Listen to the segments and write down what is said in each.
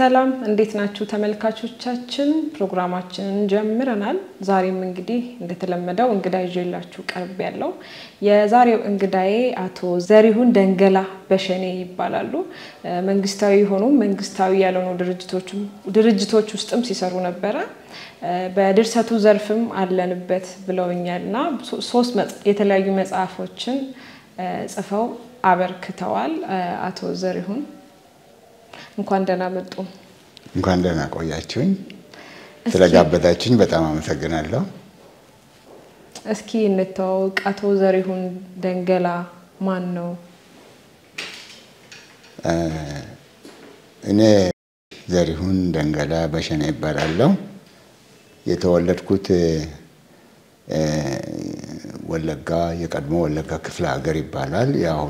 ሰላም እንዴት ናችሁ ተመልካቾቻችን ፕሮግራማችንን ጀምረናል ዛሬም እንግዲህ እንደተለመደው እንግዳ ይዤላችሁ ቀርብ ያለው የዛሬው እንግዳዬ አቶ ዘሪሁን ደንገላ በሸኔ ይባላሉ መንግስታዊ ሆኖ መንግስታዊ ያልሆኑ ድርጅቶች ውስጥም ሲሰሩ ነበር በድርሰቱ ዘርፍም አለንበት ብለውኛልና ሶስት የተለያዩ መጽሐፎችን ጽፈው አበርክተዋል አቶ ዘሪሁን እንኳን ደህና መጡ እንኳን ደህና ቆያችሁኝ ስለጋበዛችሁኝ በጣም አመሰግናለሁ እስኪ እንተዋወቅ አቶ ዘሪሁን ደንገላ ማን ነው እኔ ዘሪሁን ደንገላ በሸኔ ይባላለሁ የተወለድኩት ወለጋ የቀድሞ ወለጋ ክፍለ ሀገር ይባላል ያው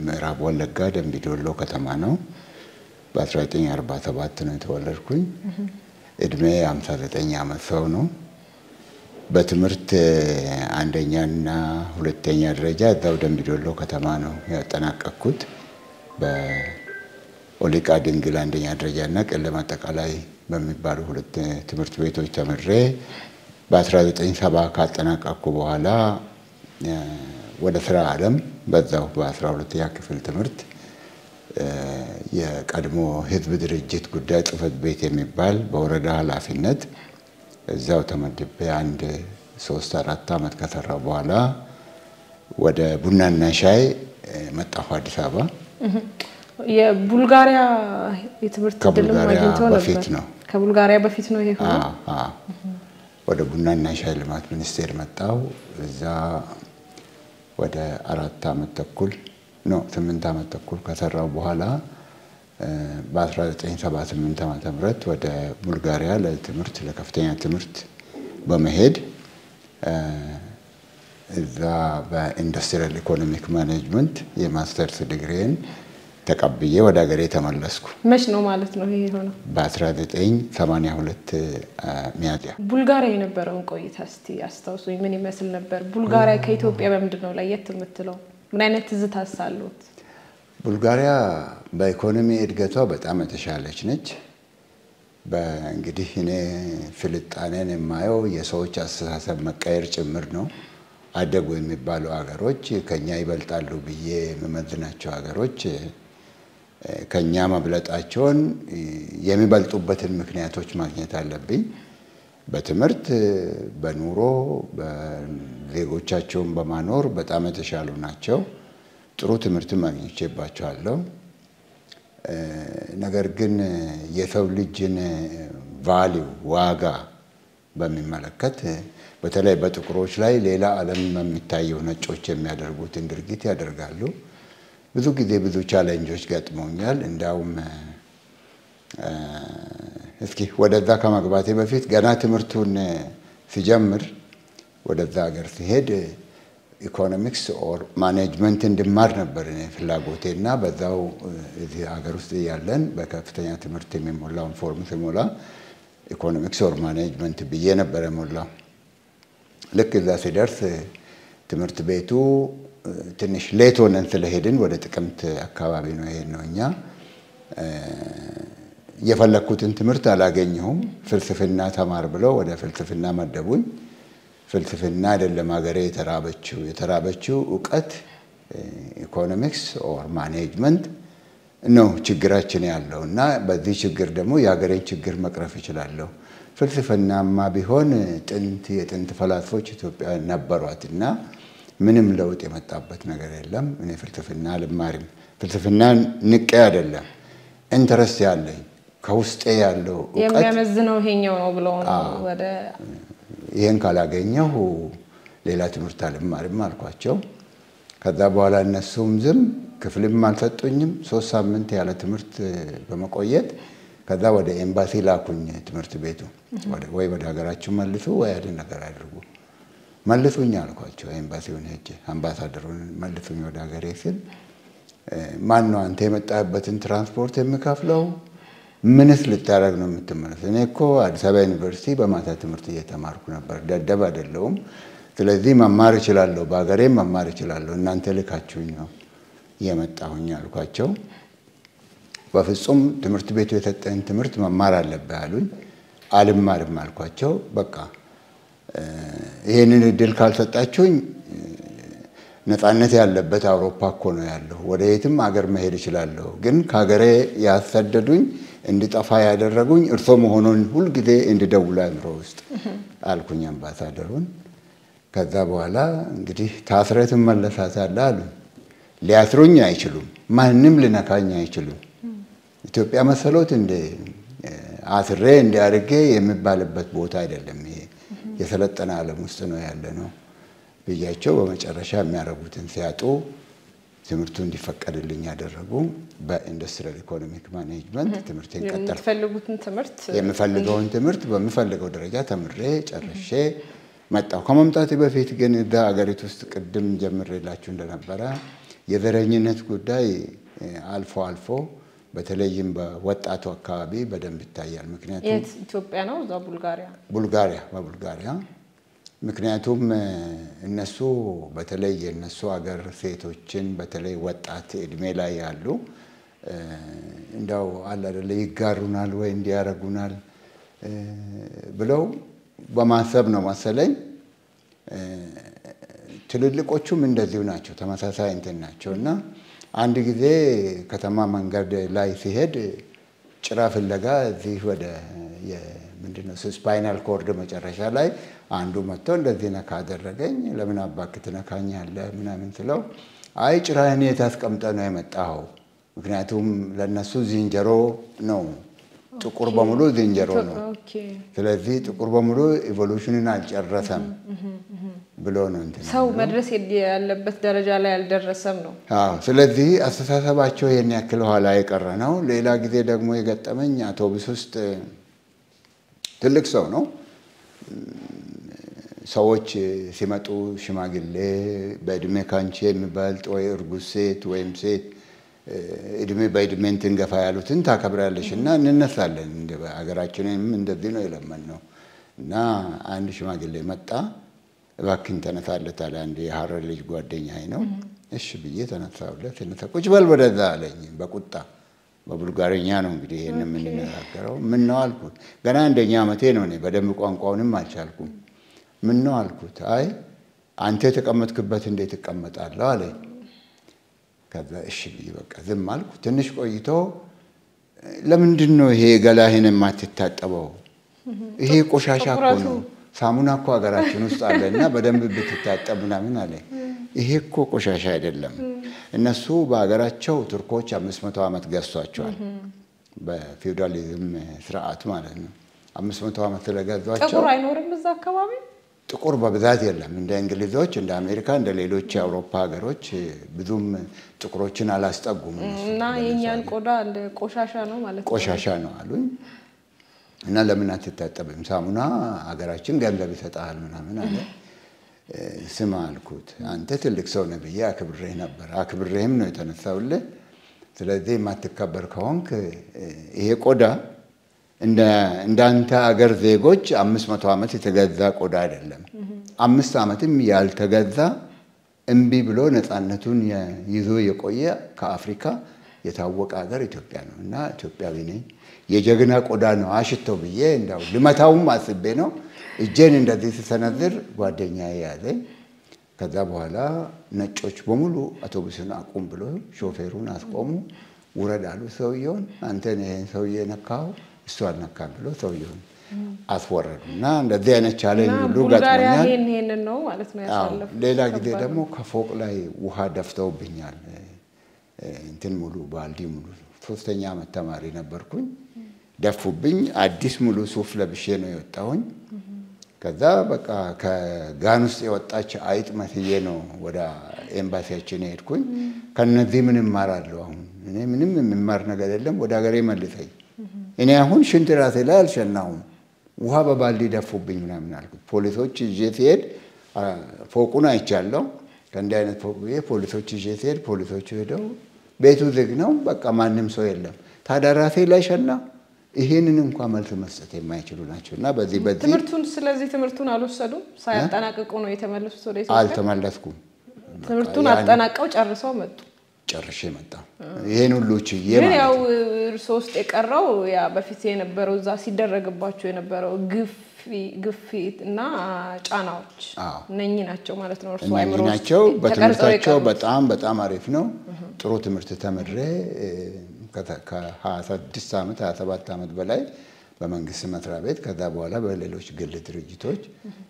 ምዕራብ ወለጋ ደምቢዶሎ ከተማ ነው በ1947 ነው የተወለድኩኝ እድሜ 59 ዓመት ሰው ነው በትምህርት አንደኛና ሁለተኛ ደረጃ እዛው ደምቢዶሎ ከተማ ነው ያጠናቀቅኩት በኦሊቃ ድንግል አንደኛ ደረጃና ቀለም አጠቃላይ በሚባሉ ሁለት ትምህርት ቤቶች ተመሬ በ1970 ካጠናቀቅኩ በኋላ ወደ ስራ ዓለም በዛው በ12ኛ ክፍል ትምህርት የቀድሞ ህዝብ ድርጅት ጉዳይ ጽፈት ቤት የሚባል በወረዳ ኃላፊነት እዛው ተመድቤ አንድ 3-4 አመት ከሰራው በኋላ ወደ ቡናና ሻይ መጣሁ አዲስ አበባ የቡልጋሪያ የትምህርት ድልም ማግኝቶ ነበር ከቡልጋሪያ በፊት ነው ይሄ ሆኖ ወደ ቡናና ሻይ ልማት ሚኒስቴር መጣሁ እዛ ወደ 4 አመት ተኩል ነው 8 አመት ተኩል ከሰራው በኋላ በ1978 ዓመተ ምህረት ወደ ቡልጋሪያ ለትምህርት ለከፍተኛ ትምህርት በመሄድ እዛ በኢንዱስትሪያል ኢኮኖሚክ ማኔጅመንት የማስተርስ ዲግሪን ተቀብዬ ወደ ሀገሬ ተመለስኩ መች ነው ማለት ነው ይሄ ሆኖ በ1982 ሚያዝያ ቡልጋሪያ የነበረውን ቆይታ እስቲ አስተዋውሱኝ ምን ይመስል ነበር ቡልጋሪያ ከኢትዮጵያ በመምድነው ለየት የምትለው ምን አይነት ትዝታስ አሉት ቡልጋሪያ በኢኮኖሚ እድገቷ በጣም የተሻለች ነች በእንግዲህ እኔ ፍልጣኔን የማየው የሰዎች አስተሳሰብ መቀየር ጭምር ነው አደጉ የሚባሉ ሀገሮች ከኛ ይበልጣሉ ብዬ መመዝናቸው ሀገሮች ከኛ መብለጣቸውን የሚበልጡበትን ምክንያቶች ማግኘት አለብኝ በትምህርት በኑሮ በዜጎቻቸውን በማኖር በጣም የተሻሉ ናቸው ጥሩ ትምህርት ማግኘትባቸዋለሁ ነገር ግን የሰው ልጅን ቫልዩ ዋጋ በሚመለከት በተለይ በጥቁሮች ላይ ሌላ ዓለም የሚታየው ነጮች የሚያደርጉትን ድርጊት ያደርጋሉ ብዙ ጊዜ ብዙ ቻሌንጆች ገጥመውኛል እንዳውም እስኪ ወደዛ ከመግባቴ በፊት ገና ትምህርቱን ሲጀምር ወደዛ ሀገር ሲሄድ ኢኮኖሚክስ ኦር ማኔጅመንት እንድማር ነበር እኔ ፍላጎቴና በዛው እዚህ ሀገር ውስጥ ያለን በከፍተኛ ትምህርት የሚሞላውን ፎርም ሲሞላ ኢኮኖሚክስ ኦር ማኔጅመንት ብዬ ነበር የሞላው ልክ እዛ ሲደርስ ትምህርት ቤቱ ትንሽ ሌት ሆነን ስለሄድን ወደ ጥቅምት አካባቢ ነው ይሄንኛ የፈለኩትን ትምህርት አላገኘሁም ፍልስፍና ተማር ብለው ወደ ፍልስፍና መደቡኝ ፍልስፍና አይደለም ሀገሬ የተራበችው ዕውቀት ኢኮኖሚክስ ኦር ማኔጅመንት ነው ችግራችን ያለውና በዚህ ችግር ደግሞ የሀገሬን ችግር መቅረፍ ይችላል ፍልስፍናማ ቢሆን የጥንት ፈላስፎች ኢትዮጵያ ነበሯትና ምንም ለውጥ የመጣበት ነገር የለም እኔ ፍልስፍና ልማርም ፍልስፍና ንቄ አይደለም ኢንተረስት ያለኝ ከውስጤ ያለው ዕውቀት የሚያመዝነው ይሄኛው ነው ብለው ነው ወደ ይሄን ካላገኘው ሌላ ትምህርት አልማርም አልኳቸው ከዛ በኋላ እነሱም ዝም ክፍልም አልሰጡኝም 3 ሳምንት ያለ ትምህርት በመቆየት ከዛ ወደ ኤምባሲ ላኩኝ ትምህርት ቤቱ ወይ ወደ ሀገራችሁ መልሱ ወይ አይደል ነገር አድርጉ መልሱኝ አልኳቸው ኤምባሲውን ሄጄ አምባሳደሩን መልሱኝ ወደ ሀገሬ ሲል ማን ነው አንተ የመጣህበትን ትራንስፖርት የሚከፍለው ምንስ ልታረግ ነው የምትመለስ እኔ እኮ አዲስ አበባ ዩኒቨርሲቲ በማታ ትምህርት እየተማርኩ ነበር ደደብ አይደለሁም ስለዚህ መማር እችላለሁ በአገሬም መማር እችላለሁ እናንተ ልካችሁኝ ነው የመጣሁኝ አልኳቸው በፍጹም ትምህርት ቤቱ የሰጠን ትምህርት መማር አለብህ አሉኝ። አልማርም አልኳቸው። በቃ ይሄንን እድል ካልሰጣችሁኝ ነፃነት ያለበት አውሮፓ እኮ ነው ያለው፣ ወደ የትም አገር መሄድ እችላለሁ፣ ግን ከሀገሬ ያሰደዱኝ እንድጠፋ ያደረጉኝ እርሶ መሆኑን ሁሉ ጊዜ እንድደውል አእምሮ ውስጥ አልኩኝ አምባሳደሩን። ከዛ በኋላ እንግዲህ ታስረህ ትመለሳለህ አሉኝ። ሊያስሩኝ አይችሉም፣ ማንም ልነካኝ አይችሉም። ኢትዮጵያ መሰሎት እንደ አስሬ እንዲያርጌ የሚባልበት ቦታ አይደለም ይሄ፣ የሰለጠነ ዓለም ውስጥ ነው ያለ ነው ብያቸው በመጨረሻ የሚያደርጉትን ሲያጡ ትምህርቱ እንዲፈቀድልኝ ያደረጉ። በኢንዱስትሪያል ኢኮኖሚክ ማኔጅመንት ትምህርቴን ቀጠልኩ። የምፈልገውን ትምህርት በምፈልገው ደረጃ ተምሬ ጨርሼ መጣሁ። ከመምጣቴ በፊት ግን እዛ አገሪቱ ውስጥ ቅድም ጀምሬላችሁ እንደነበረ የዘረኝነት ጉዳይ አልፎ አልፎ በተለይም በወጣቱ አካባቢ በደንብ ይታያል። ምክንያቱም ኢትዮጵያ ነው እዛ በቡልጋሪያ ምክንያቱም እነሱ በተለይ የነሱ አገር ሴቶችን በተለይ ወጣት እድሜ ላይ ያሉ እንዳው አለ አይደለ ይጋሩናል ወይ እንዲያረጉናል ብለው በማሰብ ነው መሰለኝ። ትልልቆቹም እንደዚሁ ናቸው፣ ተመሳሳይ እንትን ናቸውና አንድ ጊዜ ከተማ መንገድ ላይ ሲሄድ ጭራ ፍለጋ እዚህ ወደ ምንድነው ስፓይናል ኮርድ መጨረሻ ላይ አንዱ መጥቶ እንደዚህ ነካ አደረገኝ። ለምን አባክ ትነካኛለህ ምናምን ስለው አይ ጭራህን የታስቀምጠ ነው የመጣው፣ ምክንያቱም ለነሱ ዝንጀሮ ነው፣ ጥቁር በሙሉ ዝንጀሮ ነው፣ ስለዚህ ጥቁር በሙሉ ኢቮሉሽንን አልጨረሰም ብሎ ነው እንትን ሰው መድረስ ያለበት ደረጃ ላይ አልደረሰም ነው። አዎ ስለዚህ አስተሳሰባቸው የኔ ያክል ኋላ የቀረ ነው። ሌላ ጊዜ ደግሞ የገጠመኝ አውቶቡስ ውስጥ ትልቅ ሰው ነው፣ ሰዎች ሲመጡ ሽማግሌ በእድሜ ካንቺ የሚበልጥ ወይ እርጉዝ ሴት ወይም ሴት እድሜ በእድሜ እንትን ገፋ ያሉትን ታከብራለሽና እንነሳለን። እንደ ሀገራችንም እንደዚህ ነው የለመነው። እና አንድ ሽማግሌ መጣ፣ እባክህን ተነሳለት አለ። አንድ የሐረር ልጅ ጓደኛዬ ነው። እሺ ብዬ ተነሳሁለት። ቁጭ በል ወደዛ አለኝ በቁጣ። በቡልጋሪኛ ነው እንግዲህ ይሄንን የምንነጋገረው። ምን ነው አልኩት። ገና አንደኛ ዓመቴ ነው፣ እኔ በደንብ ቋንቋውንም አልቻልኩም። ምን ነው አልኩት። አይ አንተ የተቀመጥክበት እንዴት እቀመጣለሁ አለኝ። ከዛ እሺ ብዬ በቃ ዝም አልኩ። ትንሽ ቆይቶ ለምንድን ነው ይሄ ገላህን የማትታጠበው? ይሄ ቆሻሻ እኮ ነው፣ ሳሙና እኮ ሀገራችን ውስጥ አለና በደንብ ብትታጠብ ምናምን አለኝ። ይሄ እኮ ቆሻሻ አይደለም። እነሱ በሀገራቸው ቱርኮች 500 ዓመት ገዝቷቸዋል፣ በፊውዳሊዝም ስርዓት ማለት ነው። 500 ዓመት ስለገዟቸው ጥቁር አይኖርም እዛ አካባቢ። ጥቁር በብዛት የለም፣ እንደ እንግሊዞች እንደ አሜሪካ እንደ ሌሎች የአውሮፓ ሀገሮች ብዙም ጥቁሮችን አላስጠጉም። እና የኛን ቆዳ ቆሻሻ ነው ማለት ነው። ቆሻሻ ነው አሉኝ። እና ለምን አትታጠብም? ሳሙና ሀገራችን ገንዘብ ይሰጣል ምናምን አለ። ስማ አልኩት፣ አንተ ትልቅ ሰው ነህ ብዬ አክብሬህ ነበር፣ አክብሬህም ነው የተነሳውልህ። ስለዚህ የማትከበር ከሆንክ ይሄ ቆዳ እንዳንተ አገር ዜጎች 500 ዓመት የተገዛ ቆዳ አይደለም፣ 5 ዓመትም ያልተገዛ እምቢ ብሎ ነፃነቱን ይዞ የቆየ ከአፍሪካ የታወቀ ሀገር ኢትዮጵያ ነው። እና ኢትዮጵያዊ ነኝ፣ የጀግና ቆዳ ነው አሽተው ብዬ እንዳው ልመታውም አስቤ ነው እጄን እንደዚህ ሲሰነዝር ጓደኛዬ ያዘኝ። ከዛ በኋላ ነጮች በሙሉ አውቶቡስን አቁም ብሎ ሾፌሩን አስቆሙ። ውረድ አሉ ሰውየውን። አንተ ይሄን ሰውዬ ነካው እሱ አልነካም ብሎ ሰውየውን አስወረዱ። እና እንደዚህ አይነት ቻሌንጅ ሁሉ ገጥሞኛል። ይሄንን ነው ማለት ነው ያሳለፈው። ሌላ ጊዜ ደግሞ ከፎቅ ላይ ውሃ ደፍተውብኛል። እንትን ሙሉ ባልዲ ሙሉ 3ኛ ዓመት ተማሪ ነበርኩኝ። ደፉብኝ። አዲስ ሙሉ ሱፍ ለብሼ ነው የወጣሁኝ። ከዛ በቃ ከጋን ውስጥ የወጣች አይጥ መስዬ ነው ወደ ኤምባሲያችን ሄድኩኝ። ከነዚህ ምን እማራለሁ? አሁን እኔ ምንም የምማር ነገር የለም፣ ወደ ሀገሬ መልሰኝ። እኔ አሁን ሽንት ራሴ ላይ አልሸናሁም፣ ውሃ በባልዲ ደፉብኝ ምናምን አልኩት። ፖሊሶች ይዤ ሲሄድ ፎቁን አይቻለሁ። ከእንዲህ አይነት ፎቅ ፖሊሶች ይዤ ሲሄድ ፖሊሶቹ ሄደው ቤቱ ዝግ ነው፣ በቃ ማንም ሰው የለም። ታዲያ ራሴ ላይ ሸና። ይሄንን እንኳን መልስ መስጠት የማይችሉ ናቸውና በዚህ ትምህርቱን አልወሰዱም። ሳያጠናቅቁ ነው የተመለሱት ወደ ኢትዮጵያ። አልተመለስኩም። ትምህርቱን አጠናቀው ጨርሰው መጡ። ጨርሼ መጣሁ። ይሄን ሁሉ ችዬ ማለት ያው ሶስት የቀረው ያ በፊት የነበረው እዛ ሲደረግባቸው የነበረው ግፊት እና ጫናዎች እነኚህ ናቸው ማለት ነው። እርሱ አይምሮ ናቸው። በትምህርታቸው በጣም አሪፍ ነው። ጥሩ ትምህርት ተምሬ ከ26 ዓመት 27 ዓመት በላይ በመንግስት መስሪያ ቤት ከዛ በኋላ በሌሎች ግል ድርጅቶች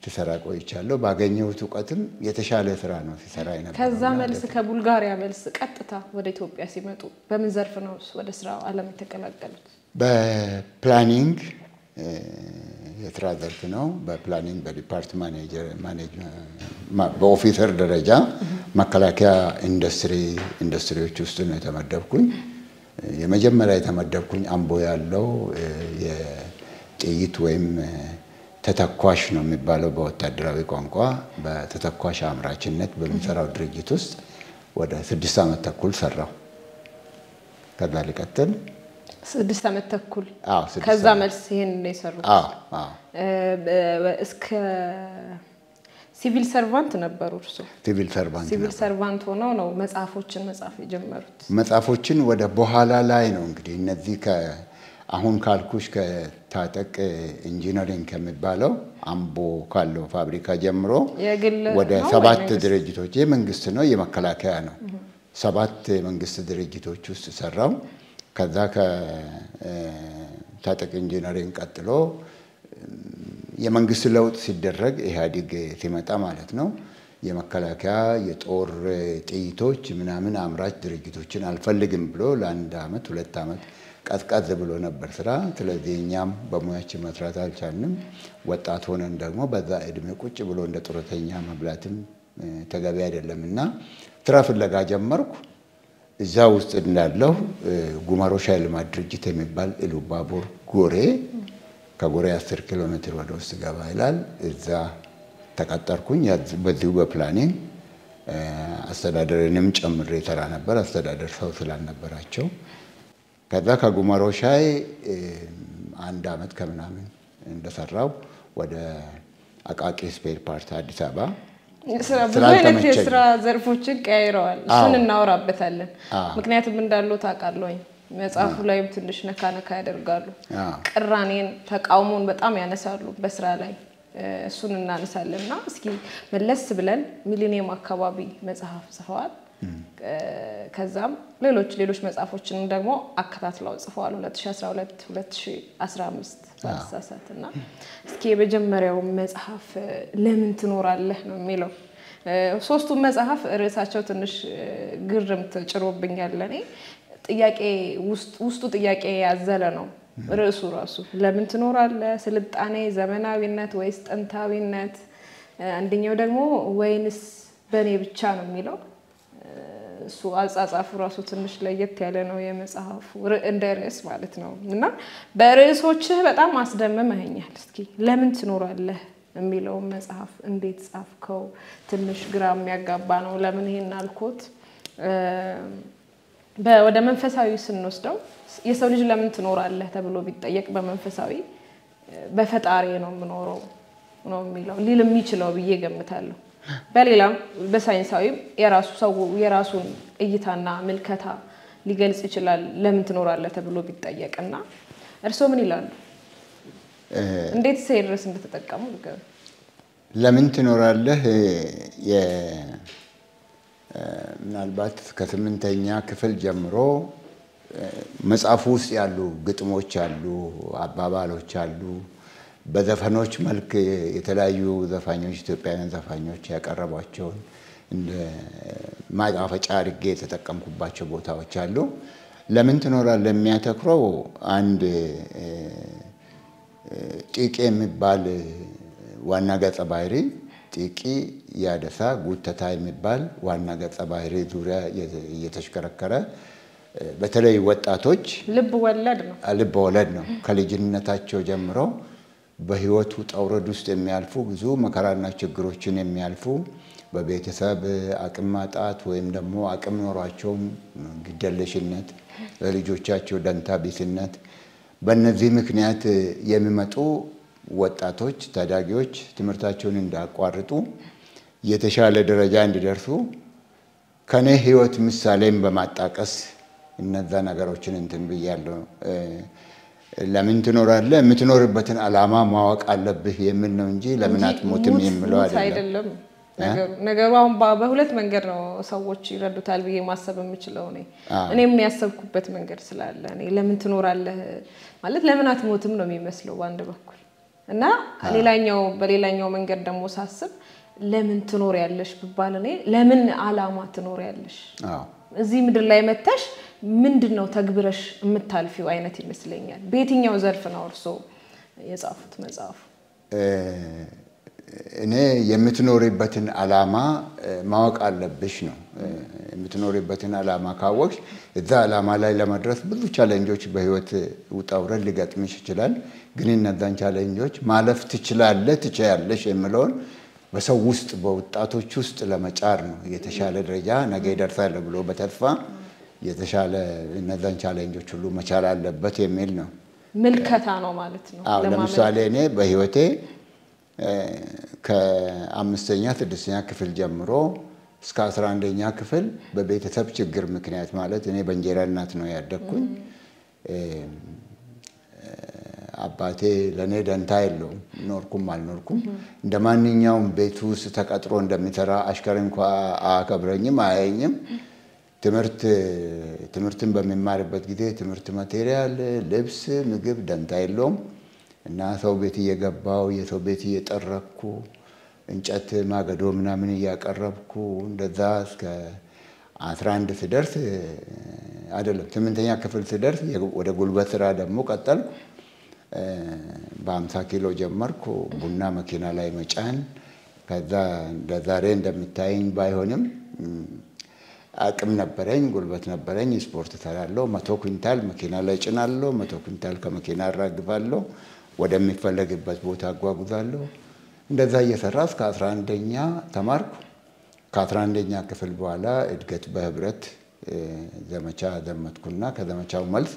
ተሰራ ቆይቻለሁ። ባገኘሁት ዕውቀትም የተሻለ ስራ ነው ሲሰራ የነበረው። ከዛ መልስ ከቡልጋሪያ መልስ ቀጥታ ወደ ኢትዮጵያ ሲመጡ በምን ዘርፍ ነው ወደ ስራው ዓለም የተቀላቀሉት? በፕላኒንግ የስራ ዘርፍ ነው። በፕላኒንግ በዲፓርትመንት ማኔጅመንት በኦፊሰር ደረጃ መከላከያ ኢንዱስትሪዎች ውስጥ ነው የተመደብኩኝ። የመጀመሪያ የተመደብኩኝ አምቦ ያለው የጥይት ወይም ተተኳሽ ነው የሚባለው በወታደራዊ ቋንቋ በተተኳሽ አምራችነት በሚሰራው ድርጅት ውስጥ ወደ 6 ዓመት ተኩል ሰራው። ከዛ ሊቀጥል 6 ዓመት ተኩል አዎ። ከዛ መልስ ይሄን ነው የሰሩት። እስከ ሲቪል ሰርቫንት ነበሩ እርሱ? ሲቪል ሰርቫንት ሆነው ነው መጽሐፎችን መጻፍ የጀመሩት? መጽሐፎችን ወደ በኋላ ላይ ነው እንግዲህ እነዚህ አሁን ካልኩሽ ከታጠቅ ኢንጂነሪንግ ከሚባለው አምቦ ካለው ፋብሪካ ጀምሮ ወደ 7 ድርጅቶች የመንግስት ነው የመከላከያ ነው 7 የመንግስት ድርጅቶች ውስጥ ሰራው። ከዛ ከታጠቅ ኢንጂነሪንግ ቀጥሎ የመንግስት ለውጥ ሲደረግ ኢህአዴግ ሲመጣ ማለት ነው የመከላከያ የጦር ጥይቶች ምናምን አምራች ድርጅቶችን አልፈልግም ብሎ ለ1 ዓመት 2 ዓመት ቀዝቀዝ ብሎ ነበር ስራ። ስለዚህ እኛም በሙያችን መስራት አልቻልንም። ወጣት ሆነን ደግሞ በዛ እድሜ ቁጭ ብሎ እንደ ጡረተኛ መብላትም ተገቢ አይደለምና ስራ ፍለጋ ጀመርኩ። እዛ ውስጥ እንዳለው ጉማሮ ሻይ ልማት ድርጅት የሚባል ኢሉባቦር ጎሬ ከጎሬ 10 ኪሎ ሜትር ወደ ውስጥ ገባ ይላል። እዛ ተቀጠርኩኝ። በዚሁ በፕላኒንግ አስተዳደርንም ጨምሬ ተራ ነበር። አስተዳደር ሰው ስላልነበራቸው ከዛ ከጉማሮ ሻይ 1 ዓመት ከምናምን እንደሰራው ወደ አቃቂ ስፔር ፓርት አዲስ አበባ ብዙ አይነት የስራ ዘርፎችን ቀይረዋል። እሱን እናወራበታለን። ምክንያቱም እንዳለው ታውቃለህ መጽሐፉ ላይም ትንሽ ነካ ያደርጋሉ። ቅራኔን ተቃውሞን በጣም ያነሳሉ በስራ ላይ። እሱን እናነሳለንና እስኪ መለስ ብለን ሚሊኒየም አካባቢ መጽሐፍ ጽፈዋል። ከዛም ሌሎች መጽሐፎችን ደግሞ አከታትለው ጽፈዋል 2012 2015 ባሳሳትና እስኪ የመጀመሪያው መጽሐፍ ለምን ትኖራለህ ነው የሚለው። ሶስቱም መጽሐፍ ርዕሳቸው ትንሽ ግርምት ጭሮብኛል ለኔ። ጥያቄ ውስጡ ጥያቄ ያዘለ ነው ርዕሱ ራሱ። ለምን ትኖራለህ? ስልጣኔ፣ ዘመናዊነት ወይስ ጥንታዊነት? አንደኛው ደግሞ ወይንስ በኔ ብቻ ነው የሚለው። እሱ አጻጻፉ ራሱ ትንሽ ለየት ያለ ነው የመጽሐፉ እንደ ርዕስ ማለት ነው። እና በርዕሶችህ በጣም አስደምመኸኛል። እስኪ ለምን ትኖራለህ የሚለው መጽሐፍ እንዴት ጻፍከው? ትንሽ ግራ የሚያጋባ ነው። ለምን ይሄን አልኩት? ወደ መንፈሳዊ ስንወስደው የሰው ልጅ ለምን ትኖራለህ ተብሎ ቢጠየቅ በመንፈሳዊ በፈጣሪ ነው የምኖረው ነው የሚለው ሊል የሚችለው ብዬ ገምታለሁ። በሌላም በሳይንሳዊ የራሱን እይታና ምልከታ ሊገልጽ ይችላል ለምን ትኖራለህ ተብሎ ቢጠየቅና እርሶ ምን ይላሉ? እንዴት ሰይርስ እንደተጠቀሙ ልገር ለምን ትኖራለህ ምናልባት ከ8ኛ ክፍል ጀምሮ መጽሐፉ ውስጥ ያሉ ግጥሞች አሉ፣ አባባሎች አሉ። በዘፈኖች መልክ የተለያዩ ዘፋኞች ኢትዮጵያውያን ዘፋኞች ያቀረቧቸው እንደ ማጣፈጫ አድርጌ የተጠቀምኩባቸው ቦታዎች አሉ። ለምን ትኖራለህ የሚያተኩረው አንድ ጢቂ የሚባል ዋና ገጸ ባህሪ ጢቂ ያደሳ ጉተታ የሚባል ዋና ገጸ ባህሪ ዙሪያ እየተሽከረከረ በተለይ ወጣቶች ልብ ወለድ ነው ከልጅነታቸው ጀምሮ በህይወቱ ጠውረድ ውስጥ የሚያልፉ ብዙ መከራና ችግሮችን የሚያልፉ በቤተሰብ አቅም ማጣት ወይም ደግሞ አቅም ኖሯቸው ግደለሽነት ለልጆቻቸው ደንታ ቢስነት በእነዚህ ምክንያት የሚመጡ ወጣቶች ታዳጊዎች ትምህርታቸውን እንዳያቋርጡ የተሻለ ደረጃ እንዲደርሱ ከኔ ህይወት ምሳሌን በማጣቀስ እነዛ ነገሮችን እንትን ብያለሁ። ለምን ትኖራለህ? የምትኖርበትን ዓላማ ማወቅ አለብህ የሚል ነው እንጂ ለምን አትሞትም የሚለው አይደለም። ነገሩ አሁን በሁለት መንገድ ነው ሰዎች ይረዱታል ብዬ ማሰብ የምችለው ነው። እኔም ያሰብኩበት መንገድ ስላለ እኔ ለምን ትኖራለህ ማለት ለምን አትሞትም ነው የሚመስለው በአንድ በኩል እና በሌላኛው መንገድ ደግሞ ሳስብ ለምን ትኖር ያለሽ ብባል እኔ ለምን ዓላማ ትኖር ያለሽ እዚህ ምድር ላይ መተሽ ምንድነው ተግብረሽ የምታልፊው አይነት ይመስለኛል። በየትኛው ዘርፍ ነው እርሶ የጻፉት መጽሐፍ? እኔ የምትኖርበትን ዓላማ ማወቅ አለብሽ ነው። የምትኖርበትን ዓላማ ካወቅሽ እዛ ዓላማ ላይ ለመድረስ ብዙ ቻሌንጆች በህይወት ውጣ ውረድ ሊገጥምሽ ይችላል። ግን እነዛን ቻሌንጆች ማለፍ ትችያለሽ የሚለውን በሰው ውስጥ በወጣቶች ውስጥ ለመጫር ነው። የተሻለ ደረጃ ነገ ይደርሳል ብሎ በተስፋ የተሻለ እነዛን ቻሌንጆች ሁሉ መቻል አለበት የሚል ነው። ምልከታ ነው ማለት ነው። ለምሳሌ እኔ በህይወቴ ከ5ኛ 6ኛ ክፍል ጀምሮ እስከ 11ኛ ክፍል በቤተሰብ ችግር ምክንያት ማለት እኔ በእንጀራ እናት ነው ያደግኩኝ። አባቴ ለኔ ደንታ የለውም ኖርኩም አልኖርኩም እንደማንኛውም ቤት ውስጥ ተቀጥሮ እንደሚሰራ አሽከር እንኳን አከብረኝም አያየኝም። ትምህርትን በሚማርበት ጊዜ ትምህርት ማቴሪያል ልብስ ምግብ ደንታ የለውም እና ሰው ቤት እየገባው የሰው ቤት እየጠረኩ እንጨት ማገዶ ምናምን እያቀረብኩ እንደዛ እስከ 11 ስደርስ አይደለም 8ኛ ክፍል ስደርስ ወደ ጉልበት ስራ ደግሞ ቀጠልኩ። በ50 ኪሎ ጀመርኩ ቡና መኪና ላይ መጫን። ከዛ ለዛሬ እንደምታየኝ ባይሆንም አቅም ነበረኝ ጉልበት ነበረኝ ስፖርት ሰራለሁ። 100 ኩንታል መኪና ላይ ጭናለሁ 100 ኩንታል ከመኪና አራግፋለሁ ወደሚፈለግበት ቦታ አጓጉዛለሁ። እንደዛ እየሰራ እስከ 11ኛ ተማርኩ። ከ11ኛ ክፍል በኋላ እድገት በህብረት ዘመቻ ዘመትኩና ከዘመቻው መልስ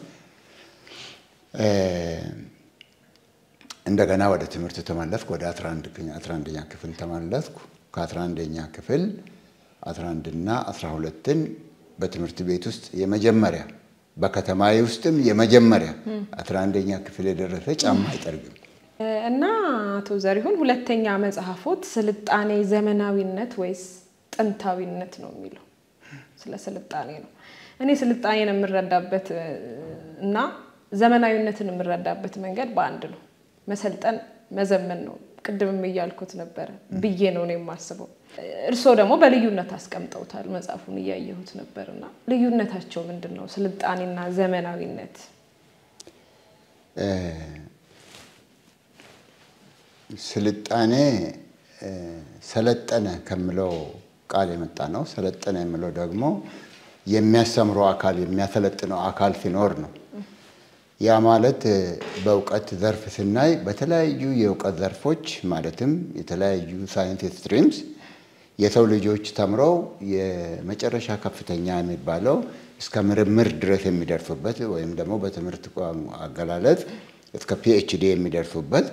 እንደገና ወደ ትምህርት ተመለስኩ። ወደ 11ኛ ክፍል ተመለስኩ። ከ11ኛ ክፍል 11 እና 12ን በትምህርት ቤት ውስጥ የመጀመሪያ በከተማዬ ውስጥም የመጀመሪያ 11ኛ ክፍል የደረሰ ጫማ አይጠርግም። እና አቶ ዘሪሁን ሁለተኛ መጽሐፎት ስልጣኔ ዘመናዊነት ወይስ ጥንታዊነት ነው የሚለው ስለ ስልጣኔ ነው። እኔ ስልጣኔን የምረዳበት እና ዘመናዊነትን የምረዳበት መንገድ በአንድ ነው። መሰልጠን መዘመን ነው። ቅድምም እያልኩት ነበር ብዬ ነው የማስበው። እርሶ ደግሞ በልዩነት አስቀምጠውታል መጽሐፉን እያየሁት ነበርና ልዩነታቸው ምንድነው? ስልጣኔና ዘመናዊነት ስልጣኔ ሰለጠነ ከሚለው ቃል የመጣ ነው። ሰለጠነ የሚለው ደግሞ የሚያስተምረው አካል የሚያሰለጥነው አካል ሲኖር ነው። ያ ማለት በእውቀት ዘርፍ ስናይ በተለያዩ የእውቀት ዘርፎች ማለትም የተለያዩ ሳይንስ ስትሪምስ የሰው ልጆች ተምረው የመጨረሻ ከፍተኛ የሚባለው እስከ ምርምር ድረስ የሚደርሱበት ወይም ደግሞ በትምህርት አገላለጽ እስከ PhD የሚደርሱበት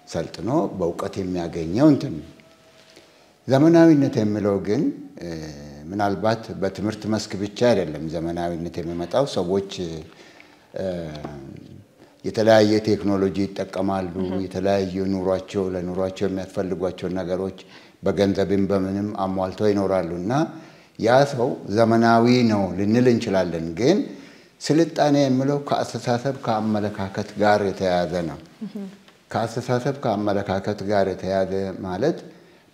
ሰልጥኖ በእውቀት የሚያገኘው እንትን። ዘመናዊነት የሚለው ግን ምናልባት በትምህርት መስክ ብቻ አይደለም ዘመናዊነት የሚመጣው። ሰዎች የተለያየ ቴክኖሎጂ ይጠቀማሉ። የተለያየ ለኑሯቸው የሚያስፈልጓቸው ነገሮች በገንዘብም በምንም አሟልተው ይኖራሉና ያ ሰው ዘመናዊ ነው ልንል እንችላለን። ግን ስልጣኔ የሚለው ከአስተሳሰብ ከአመለካከት ጋር የተያያዘ ነው። ከአስተሳሰብ ከአመለካከት ጋር የተያያዘ ማለት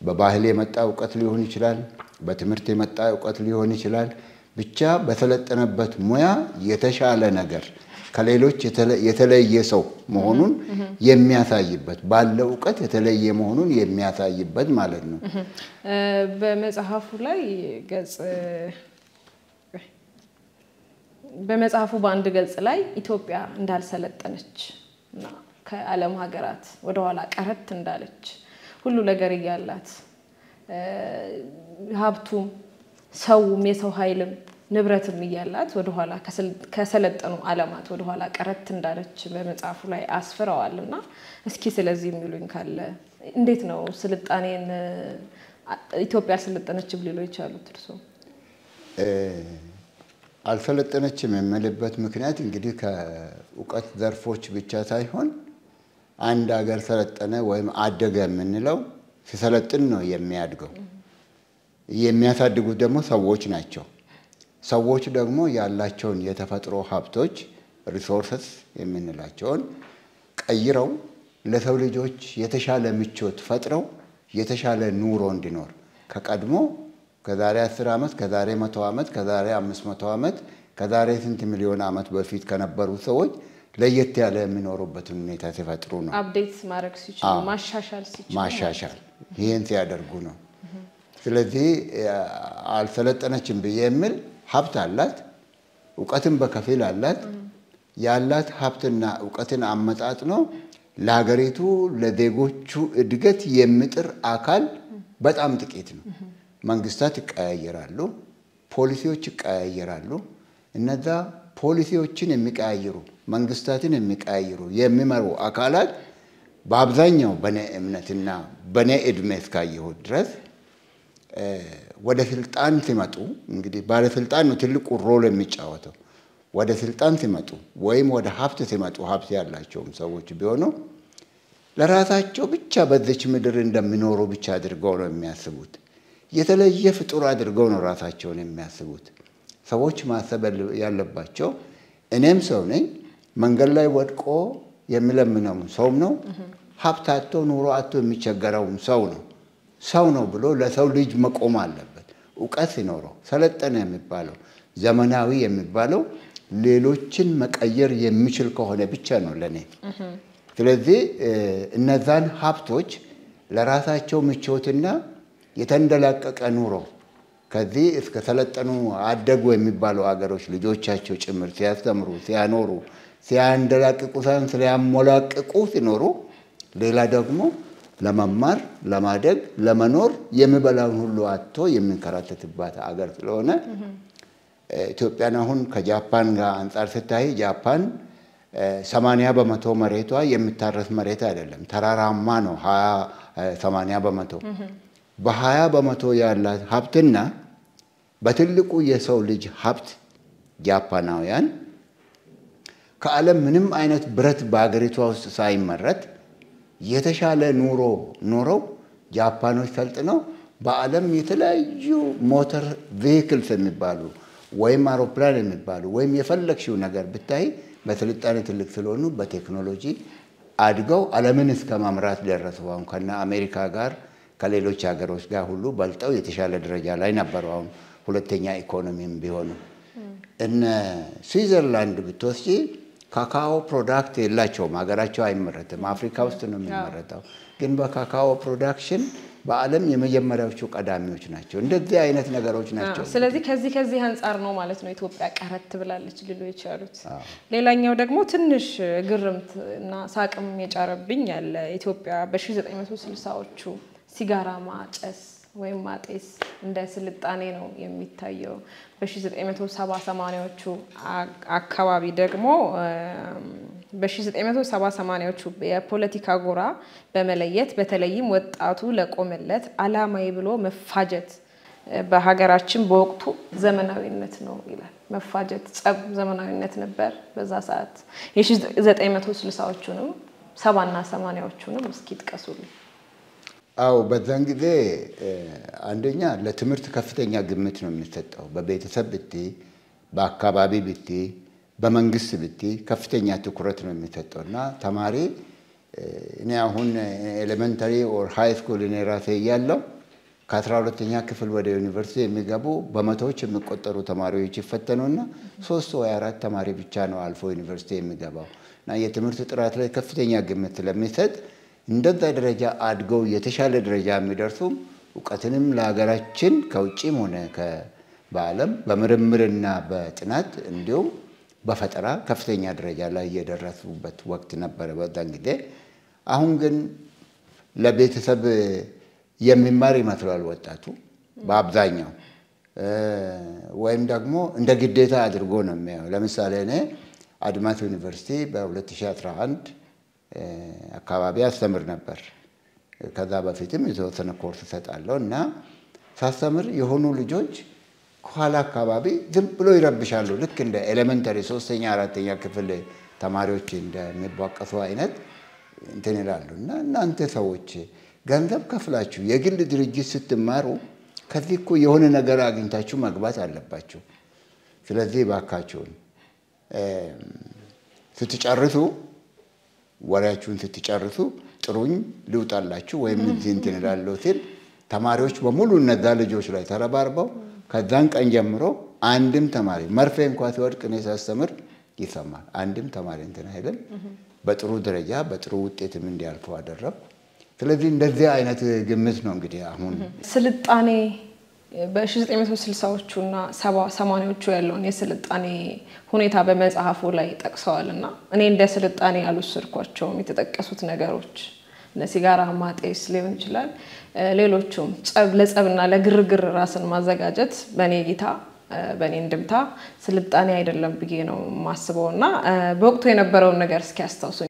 በባህል የመጣ እውቀት ሊሆን ይችላል፣ በትምህርት የመጣ እውቀት ሊሆን ይችላል። ብቻ በተለጠነበት ሙያ የተሻለ ነገር ከሌሎች የተለየ ሰው መሆኑን የሚያሳይበት ባለው እውቀት የተለየ መሆኑን የሚያሳይበት ማለት ነው። በመጽሐፉ ላይ በመጽሐፉ በአንድ ገጽ ላይ ኢትዮጵያ እንዳልሰለጠነች እና ከዓለም ሀገራት ወደ ኋላ ቀረት እንዳለች ሁሉ ነገር ይያላት ሀብቱም ሰውም የሰው ኃይልም ንብረትም ይያላት ወደ ኋላ ከሰለጠኑ ዓለማት ወደ ኋላ ቀረት እንዳለች በመጽሐፉ ላይ አስፍረዋልና እስኪ ስለዚህ የሚሉኝ ካለ እንዴት ነው ስልጣኔን ኢትዮጵያ ሰለጠነች ብለው ይቻሉት እርሶ? አልሰለጠነችም የምልበት ምክንያት እንግዲህ ከእውቀት ዘርፎች ብቻ ሳይሆን አንድ ሀገር ሰለጠነ ወይም አደገ የምንለው ሲሰለጥን ነው የሚያድገው። የሚያሳድጉት ደግሞ ሰዎች ናቸው። ሰዎች ደግሞ ያላቸውን የተፈጥሮ ሀብቶች ሪሶርስስ የምንላቸውን ቀይረው ለሰው ልጆች የተሻለ ምቾት ፈጥረው የተሻለ ኑሮ እንዲኖር ከቀድሞ ከዛሬ 10 ዓመት ከዛሬ 100 ዓመት ከዛሬ 500 ዓመት ከዛሬ ስንት ሚሊዮን ዓመት በፊት ከነበሩ ሰዎች ለየት ያለ የሚኖሩበትን ሁኔታ ሲፈጥሩ ነው። አፕዴት ማድረግ ሲችሉ ማሻሻል ይሄን ሲያደርጉ ነው። ስለዚህ አልሰለጠነችም ብዬ የምል ሀብት አላት፣ ዕውቀትን በከፊል አላት። ያላት ሀብትና ዕውቀትን አመጣጥኖ ለሀገሪቱ ለዜጎቹ እድገት የሚጥር አካል በጣም ጥቂት ነው። መንግስታት ይቀያየራሉ፣ ፖሊሲዎች ይቀያየራሉ። እነዛ ፖሊሲዎችን የሚቀያየሩ መንግስታትን የሚቀያየሩ የሚመሩ አካላት በአብዛኛው በኔ እምነትና በኔ እድሜ እስካየሁት ድረስ ወደ ስልጣን ሲመጡ እንግዲህ ባለስልጣን ነው ትልቁ ሮል የሚጫወተው። ወደ ስልጣን ሲመጡ ወይም ወደ ሀብት ሲመጡ ሀብት ያላቸውም ሰዎች ቢሆኑ ለራሳቸው ብቻ በዚች ምድር እንደሚኖሩ ብቻ አድርገው ነው የሚያስቡት። የተለየ ፍጡር አድርገው ነው ራሳቸውን የሚያስቡት። ሰዎች ማሰብ ያለባቸው እኔም ሰው ነኝ፣ መንገድ ላይ ወድቆ የሚለምነው ሰው ነው፣ ሀብት አጥቶ ኑሮ አጥቶ የሚቸገረው ሰው ነው ብሎ ለሰው ልጅ መቆም አለበት። ዕውቀት ሲኖረው ሰለጠነ የሚባለው ዘመናዊ የሚባለው ሌሎችን መቀየር የሚችል ከሆነ ብቻ ነው ለኔ። ስለዚህ እነዛን ሀብቶች ለራሳቸው ምቾትና የተንደላቀቀ ኑሮ ከዚህ እስከ ሰለጠኑ አደጉ የሚባሉ ሀገሮች ልጆቻቸው ጭምር ሲያስተምሩ ሲያኖሩ ሲያንደላቅቁ ሳይሆን ሲያሞላቅቁ ሲኖሩ ሌላ ደግሞ ለመማር ለማደግ ለመኖር የሚበላውን ሁሉ አጥቶ የሚንከራተትባት ሀገር ስለሆነ ኢትዮጵያን አሁን ከጃፓን ጋር አንፃር ስታይ ጃፓን 80% መሬቷ የሚታረስ መሬት አይደለም፣ ተራራማ ነው። 80% በ20% ያላት ሀብትና በትልቁ የሰው ልጅ ሀብት ጃፓናውያን ከዓለም ምንም አይነት ብረት በአገሪቷ ውስጥ ሳይመረት የተሻለ ኑሮ ኖረው ጃፓኖች ሰልጥነው በዓለም የተለያዩ ሞተር ቬሂክልስ የሚባሉ ወይም አውሮፕላን የሚባሉ ወይም የፈለግሽው ነገር ብታይ በስልጣኔ ትልቅ ስለሆኑ በቴክኖሎጂ አድገው ዓለምን እስከ ማምራት ደረሱ። አሁን ከና አሜሪካ ጋር ከሌሎች ሀገሮች ጋር ሁሉ በልጠው የተሻለ ደረጃ ላይ ነበሩ። አሁን ሁለተኛ ኢኮኖሚም ቢሆኑ እነ ስዊዘርላንድ ብትወስጂ ካካኦ ፕሮዳክት የላቸውም፣ ሀገራቸው አይመረትም፣ አፍሪካ ውስጥ ነው የሚመረተው። ግን በካካኦ ፕሮዳክሽን በዓለም የመጀመሪያዎቹ ቀዳሚዎች ናቸው። እንደዚህ አይነት ነገሮች ናቸው። ስለዚህ ከዚህ አንፃር ነው ማለት ነው ኢትዮጵያ ቀረት ብላለች ሊሉ የቻሉት። ሌላኛው ደግሞ ትንሽ ግርምት እና ሳቅም የጫረብኝ ያለ ኢትዮጵያ በ1960ዎቹ ሲጋራ ማጨስ ወይም ማጤስ እንደ ስልጣኔ ነው የሚታየው። በ1970-80ዎቹ አካባቢ ደግሞ በ1970-80ዎቹ የፖለቲካ ጎራ በመለየት በተለይም ወጣቱ ለቆመለት ዓላማዊ ብሎ መፋጀት በሀገራችን በወቅቱ ዘመናዊነት ነው ይላል። መፋጀት ጸብ ዘመናዊነት ነበር በዛ ሰዓት። የ1960ዎቹንም 70 እና 80ዎቹንም እስኪ ጥቀሱልኝ። አው በዛን ጊዜ አንደኛ ለትምህርት ከፍተኛ ግምት ነው የሚሰጠው። በቤተሰብ ብቲ፣ በአካባቢ ብቲ፣ በመንግስት ብቲ ከፍተኛ ትኩረት ነው የሚሰጠውና ተማሪ እኔ አሁን ኤሌመንተሪ ኦር ሃይ ስኩል እኔ ራሴ ያለው ከ12ኛ ክፍል ወደ ዩኒቨርሲቲ የሚገቡ በመቶዎች የሚቆጠሩ ተማሪዎች ይፈተኑና 3 ወይ 4 ተማሪ ብቻ ነው አልፎ ዩኒቨርሲቲ የሚገባው እና የትምህርት ጥራት ላይ ከፍተኛ ግምት ስለሚሰጥ እንደዛ ደረጃ አድገው የተሻለ ደረጃ የሚደርሱ ዕውቀትንም ለሀገራችን ከውጪም ሆነ በዓለም በምርምርና በጥናት እንዲሁም በፈጠራ ከፍተኛ ደረጃ ላይ የደረሱበት ወቅት ነበር በዛን ጊዜ። አሁን ግን ለቤተሰብ የሚማር ይመስላል ወጣቱ በአብዛኛው ወይም ደግሞ እንደ ግዴታ አድርጎ ነው የሚያየው። ለምሳሌ እኔ አድማስ ዩኒቨርሲቲ በ2011 አካባቢ አስተምር ነበር። ከዛ በፊትም የተወሰነ ኮርስ ሰጣለሁ እና ሳስተምር የሆኑ ልጆች ከኋላ አካባቢ ዝም ብሎ ይረብሻሉ ልክ እንደ ኤሌመንተሪ 3ኛ 4ኛ ክፍል ተማሪዎች እንደሚቧቀሱ አይነት እንትን ይላሉና እናንተ ሰዎች ገንዘብ ከፍላችሁ የግል ድርጅት ስትማሩ ከዚህ እኮ የሆነ ነገር አግኝታችሁ መግባት አለባችሁ ስለዚህ ባካችሁን ስትጨርሱ ወራችሁን ስትጨርሱ ጥሩኝ ልውጣላችሁ ወይም እዚህ እንትን ይላልው ሲል ተማሪዎች በሙሉ እነዛ ልጆች ላይ ተረባርበው ከዛን ቀን ጀምሮ አንድም ተማሪ መርፌ እንኳን ሲወድቅ ነው ሳስተምር ይሰማል አንድም ተማሪ እንትን አይደል በጥሩ ደረጃ በጥሩ ውጤትም እንዲያልፉ አደረኩ ስለዚህ እንደዚህ አይነት ግምት ነው እንግዲህ አሁን ስልጣኔ በ1960ዎቹና 80ዎቹ ያለውን የስልጣኔ ሁኔታ በመጽሐፉ ላይ ጠቅሰዋልና እኔ እንደ ስልጣኔ ያልወሰድኳቸው የተጠቀሱት ነገሮች ለሲጋራ ማጤስ ሊሆን ይችላል ሌሎችም ለጸብና ለግርግር ራስን ማዘጋጀት በኔ ጌታ በኔ እንድምታ ስልጣኔ አይደለም ብዬ ነው ማስበውና በወቅቱ የነበረው ነገር እስኪ ያስተውሱኝ